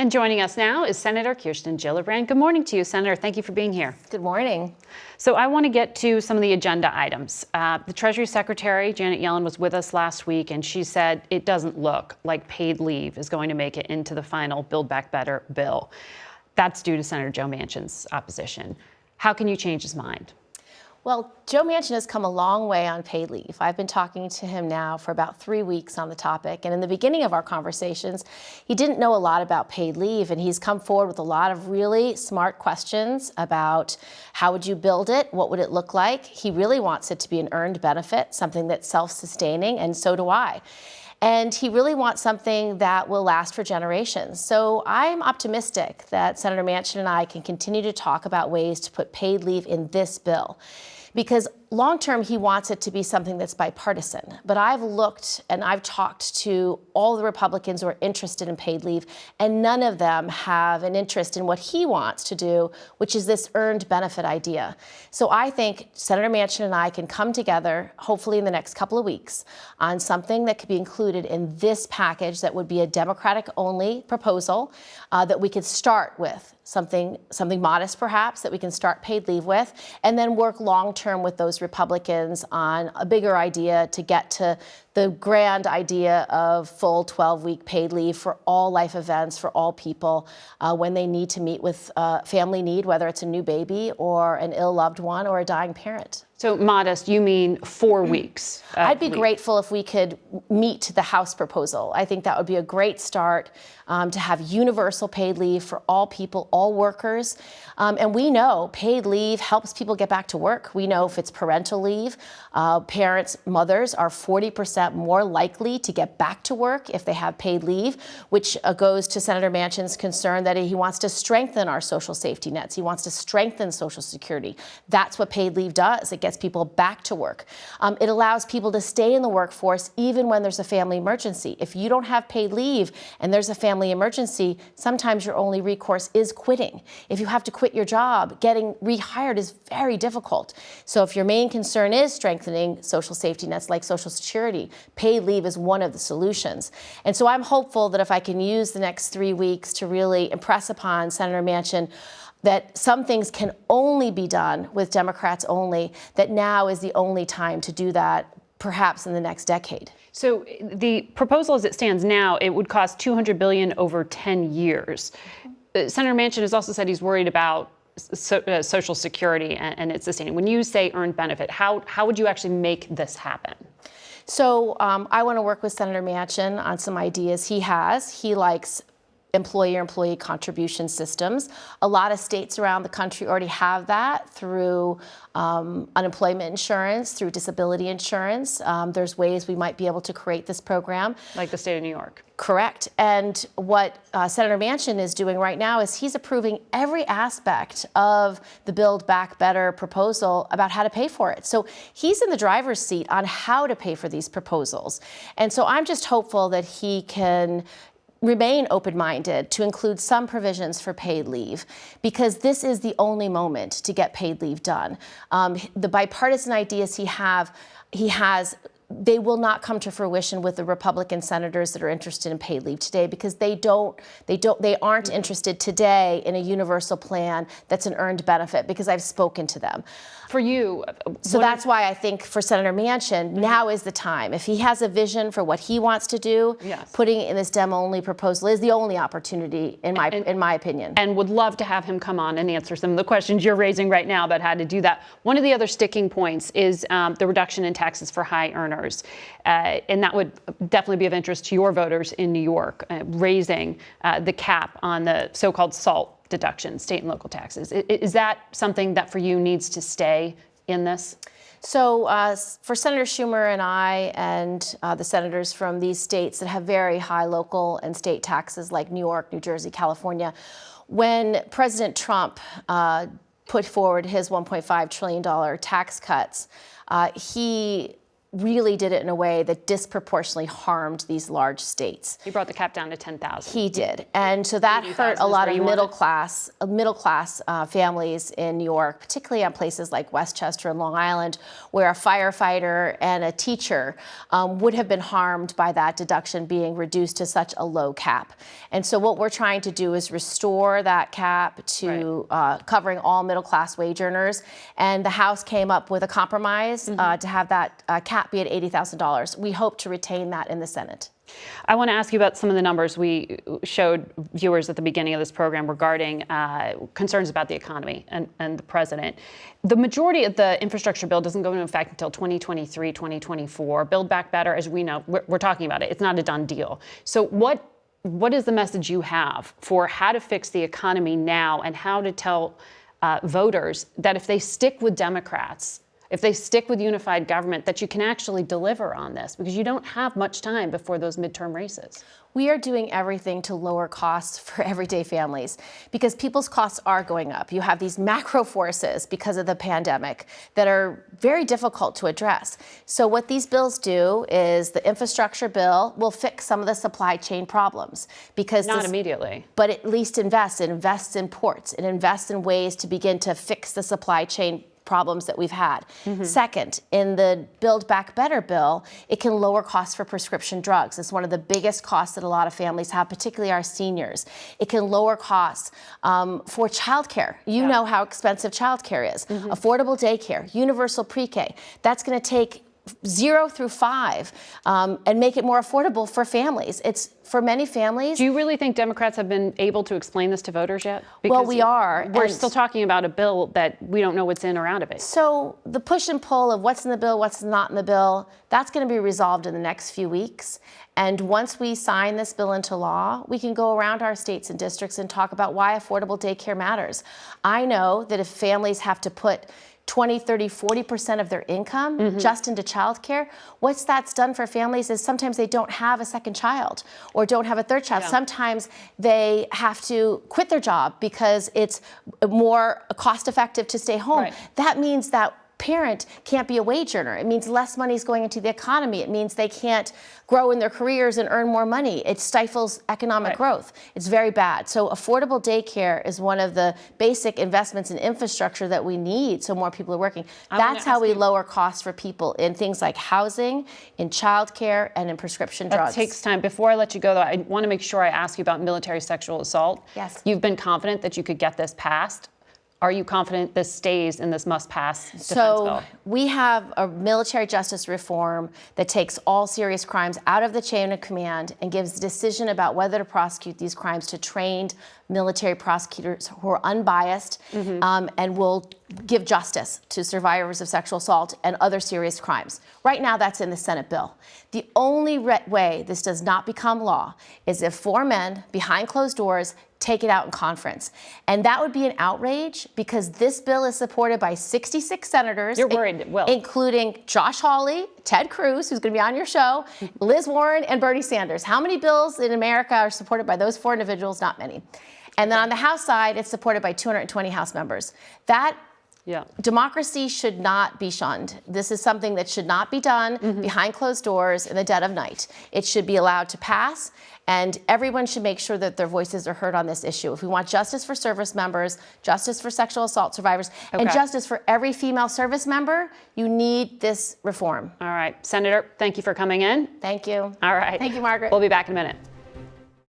And joining us now is Senator Kirsten Gillibrand. Good morning to you, Senator. Thank you for being here. Good morning. So I want to get to some of the agenda items. The Treasury Secretary, Janet Yellen, was with us last week, and she said it doesn't look like paid leave is going to make it into the final Build Back Better bill. That's due to Senator Joe Manchin's opposition. How can you change his mind? Well, Joe Manchin has come a long way on paid leave. I've been talking to him now for about 3 weeks on the topic. And in the beginning of our conversations, he didn't know a lot about paid leave. And he's come forward with a lot of really smart questions about how would you build it? What would it look like? He really wants it to be an earned benefit, something that's self-sustaining, and so do I. And he really wants something that will last for generations. So I'm optimistic that Senator Manchin and I can continue to talk about ways to put paid leave in this bill. Because long-term, he wants it to be something that's bipartisan. But I've looked and I've talked to all the Republicans who are interested in paid leave, and none of them have an interest in what he wants to do, which is this earned benefit idea. So I think Senator Manchin and I can come together, hopefully in the next couple of weeks, on something that could be included in this package that would be a Democratic-only proposal that we could start with. Something modest, perhaps, that we can start paid leave with, and then work long-term with those Republicans on a bigger idea to get to the grand idea of full 12-week paid leave for all life events, for all people, when they need to meet with family need, whether it's a new baby or an ill loved one or a dying parent. So modest, you mean 4 weeks? I'd be grateful if we could meet the House proposal. I think that would be a great start to have universal paid leave for all people, all workers. And we know paid leave helps people get back to work. We know if it's parental leave, parents, mothers are 40% more likely to get back to work if they have paid leave, which goes to Senator Manchin's concern that he wants to strengthen our social safety nets. He wants to strengthen Social Security. That's what paid leave does. It gets people back to work. It allows people to stay in the workforce even when there's a family emergency. If you don't have paid leave and there's a family emergency, sometimes your only recourse is quitting. If you have to quit your job, getting rehired is very difficult. So if your main concern is strengthening social safety nets like Social Security, paid leave is one of the solutions. And so I'm hopeful that if I can use the next 3 weeks to really impress upon Senator Manchin that some things can only be done with Democrats only, that now is the only time to do that, perhaps in the next decade. So the proposal as it stands now, it would cost $200 billion over 10 years. Senator Manchin has also said he's worried about Social Security and its sustaining. When you say earned benefit, how would you actually make this happen? So I want to work with Senator Manchin on some ideas he has. He likes employer-employee contribution systems. A lot of states around the country already have that through unemployment insurance, through disability insurance. There's ways we might be able to create this program. Like the state of New York. Correct. And what Senator Manchin is doing right now is he's approving every aspect of the Build Back Better proposal about how to pay for it. So he's in the driver's seat on how to pay for these proposals. And so I'm just hopeful that he can remain open-minded to include some provisions for paid leave, because this is the only moment to get paid leave done. The bipartisan ideas he has, they will not come to fruition with the Republican senators that are interested in paid leave today, because they aren't interested today in a universal plan that's an earned benefit, because I've spoken to them. For you, so that's why I think for Senator Manchin, now is the time. If he has a vision for what he wants to do, yes, putting it in this Dem-only proposal is the only opportunity, in my opinion. And would love to have him come on and answer some of the questions you're raising right now about how to do that. One of the other sticking points is the reduction in taxes for high earners. And that would definitely be of interest to your voters in New York, raising the cap on the so-called SALT deduction, state and local taxes. Is that something that for you needs to stay in this? So for Senator Schumer and I and the senators from these states that have very high local and state taxes like New York, New Jersey, California, when President Trump put forward his $1.5 trillion tax cuts, he really did it in a way that disproportionately harmed these large states. He brought the cap down to 10,000. He did, and so that hurt a lot of middle class families in New York, particularly on places like Westchester and Long Island, where a firefighter and a teacher would have been harmed by that deduction being reduced to such a low cap. And so what we're trying to do is restore that cap to covering all middle class wage earners. And the House came up with a compromise to have that cap be at $80,000. We hope to retain that in the Senate. I want to ask you about some of the numbers we showed viewers at the beginning of this program regarding concerns about the economy and the president. The majority of the infrastructure bill doesn't go into effect until 2023, 2024. Build Back Better, as we know, we're talking about it. It's not a done deal. So what is the message you have for how to fix the economy now and how to tell voters that if they stick with Democrats, if they stick with unified government, that you can actually deliver on this, because you don't have much time before those midterm races? We are doing everything to lower costs for everyday families because people's costs are going up. You have these macro forces because of the pandemic that are very difficult to address. So what these bills do is the infrastructure bill will fix some of the supply chain problems because not immediately, but at least invests in ports, it invests in ways to begin to fix the supply chain problems that we've had. Second, in the Build Back Better bill, it can lower costs for prescription drugs. It's one of the biggest costs that a lot of families have, particularly our seniors. It can lower costs for childcare. You know how expensive childcare is. Affordable daycare, universal pre-K. That's going to take 0 through 5 and make it more affordable for families. It's for many families. Do you really think Democrats have been able to explain this to voters yet? Because well, we are. We're still talking about a bill that we don't know what's in or out of it. So the push and pull of what's in the bill, what's not in the bill, that's going to be resolved in the next few weeks. And once we sign this bill into law, we can go around our states and districts and talk about why affordable daycare matters. I know that if families have to put 20, 30, 40% of their income just into childcare, what that's done for families is sometimes they don't have a second child or don't have a third child. Sometimes they have to quit their job because it's more cost effective to stay home. That means that parent can't be a wage earner. It means less money is going into the economy. It means they can't grow in their careers and earn more money. It stifles economic growth. It's very bad. So affordable daycare is one of the basic investments in infrastructure that we need so more people are working. That's how we lower costs for people in things like housing, in childcare, and in prescription drugs. That takes time. Before I let you go, though, I want to make sure I ask you about military sexual assault. Yes. You've been confident that you could get this passed. Are you confident this stays in this must-pass defense bill? So we have a military justice reform that takes all serious crimes out of the chain of command and gives the decision about whether to prosecute these crimes to trained military prosecutors who are unbiased and will give justice to survivors of sexual assault and other serious crimes. Right now, that's in the Senate bill. The only way this does not become law is if 4 men behind closed doors take it out in conference. And that would be an outrage because this bill is supported by 66 senators. You're worried it will. Including Josh Hawley, Ted Cruz, who's going to be on your show, Liz Warren, and Bernie Sanders. How many bills in America are supported by those 4 individuals? Not many. And then on the House side, it's supported by 220 House members. That democracy should not be shunned. This is something that should not be done behind closed doors in the dead of night. It should be allowed to pass, and everyone should make sure that their voices are heard on this issue. If we want justice for service members, justice for sexual assault survivors, and justice for every female service member, you need this reform. All right. Senator, thank you for coming in. Thank you. All right. Thank you, Margaret. We'll be back in a minute.